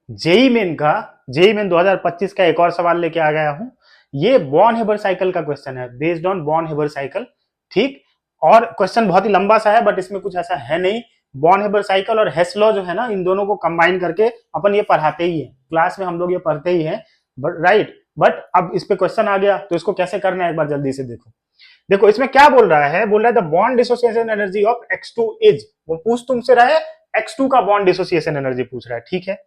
JEE main 2025 का एक और सवाल लेके आ गया हूं। ये बॉर्न हेबर साइकिल का क्वेश्चन है, based on Born Haber cycle. ठीक, और क्वेश्चन बहुत ही लंबा सा है, बट इसमें कुछ ऐसा है नहीं। बॉर्न हेबर साइकिल और हेस लॉ जो है ना, इन दोनों को कंबाइन करके अपन ये पढ़ाते ही है, क्लास में हम लोग ये पढ़ते ही हैं, बट राइट। बट अब इस पे क्वेश्चन आ गया, तो इसको कैसे करना है एक बार जल्दी से देखो। देखो इसमें क्या बोल रहा है, बोल रहा है the bond dissociation energy of x2 is, वो पूछ तुमसे रहा है x2 का बॉन्ड डिसोसिएशन एनर्जी पूछ रहा है। ठीक है,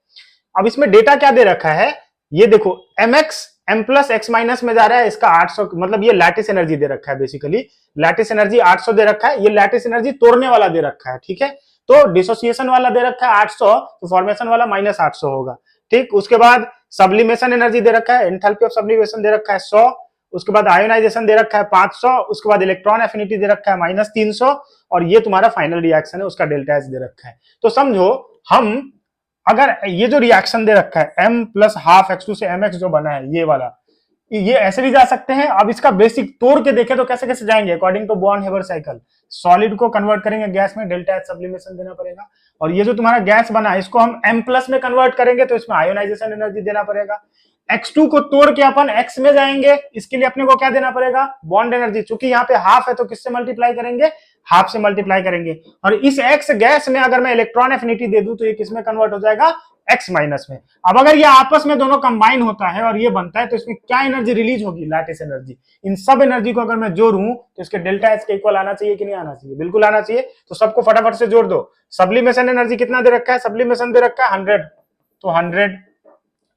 अब इसमें डेटा क्या दे रखा है, ये देखो mx m plus x minus में जा रहा है, इसका 800, मतलब ये लैटिस एनर्जी दे रखा है। बेसिकली लैटिस एनर्जी 800 दे रखा है, ये लैटिस एनर्जी तोड़ने वाला दे रखा है। ठीक है, तो डिसोसिएशन वाला दे रखा है 800, तो फॉर्मेशन वाला माइनस 800 होगा। ठीक, उसके बाद सब्लिमेशन एनर्जी दे रखा है, एंथैल्पी ऑफ सब्लिमेशन दे रखा है 100, उसके बाद आयोनाइजेशन दे रखा है 500, उसके बाद इलेक्ट्रॉन एफिनिटी दे रखा है माइनस 300, और ये तुम्हारा फाइनल रिएक्शन है, उसका डेल्टा एच दे रखा है। तो समझो, हम अगर ये जो रिएक्शन दे रखा है m प्लस हाफ x2 से mx जो बना है, ये वाला, ये ऐसे भी जा सकते हैं। अब इसका बेसिक तोड़ के देखें तो कैसे कैसे जाएंगे, according to Born Haber cycle, solid को कन्वर्ट करेंगे गैस में, डेल्टा एच सब्लिमेशन देना पड़ेगा, और ये जो तुम्हारा गैस बना है इसको हम m प्लस में कन्वर्ट करेंगे, तो इसमें आयोनाइजेशन एनर्जी देना पड़ेगा। x2 को तोड़ के अपन x में जाएंगे, इसके लिए अपने को क्या देना पड़ेगा, बॉन्ड एनर्जी। चूंकि यहाँ पे हाफ है तो किससे मल्टीप्लाई करेंगे, हाफ से मल्टीप्लाई करेंगे। और इस x गैस में अगर मैं इलेक्ट्रॉन एफिनिटी दे दूं तो ये किसमें कन्वर्ट हो जाएगा, x माइनस में। अब अगर ये आपस में दोनों कंबाइन होता है और ये बनता है, तो इसमें क्या एनर्जी रिलीज होगी, लैटिस एनर्जी। इन सब एनर्जी को अगर मैं जोड़ूं तो इसके डेल्टा एच के इक्वल आना चाहिए कि नहीं आना चाहिए, बिल्कुल आना चाहिए। तो सबको फटाफट से जोड़ दो। सब्लिमेशन एनर्जी कितना दे रखा है, सब्लिमेशन दे रखा है 100, तो 100।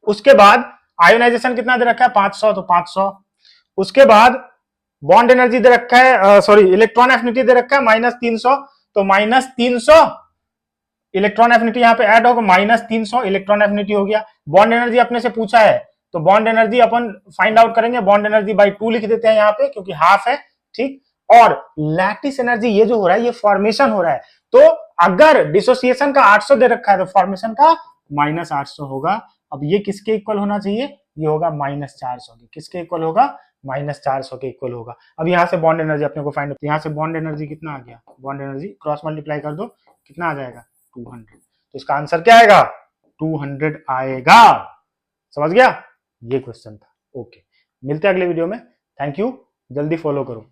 उसके बाद आयोनाइजेशन कितना दे रखा है 500, तो 500। उसके बाद बॉन्ड एनर्जी दे रखा है, सॉरी इलेक्ट्रॉन एफिनिटी दे रखा है माइनस 300, तो माइनस 300 इलेक्ट्रॉन एफिनिटी यहाँ पे ऐड होगा, माइनस 300 इलेक्ट्रॉन एफिनिटी हो गया। बॉन्ड एनर्जी अपने से पूछा है, तो बॉन्ड एनर्जी अपन फाइंड आउट करेंगे, बॉन्ड एनर्जी बाई 2 लिख देते हैं यहाँ पे, क्योंकि हाफ है। ठीक, और लैटिस एनर्जी ये जो हो रहा है, ये फॉर्मेशन हो रहा है, तो अगर डिसोसिएशन का 800 दे रखा है तो फॉर्मेशन का माइनस 800 होगा। अब ये किसके इक्वल होना चाहिए, ये होगा माइनस 400 के, किसके इक्वल होगा, माइनस 400 के इक्वल होगा। अब यहाँ से बॉन्ड एनर्जी अपने को फाइंड, यहाँ से बॉन्ड एनर्जी कितना आ गया, बॉन्ड एनर्जी क्रॉस मल्टीप्लाई कर दो, कितना आ जाएगा 200। तो इसका आंसर क्या आएगा, 200 आएगा। समझ गया, ये क्वेश्चन था। ओके, मिलते हैं अगले वीडियो में। थैंक यू, जल्दी फॉलो करो।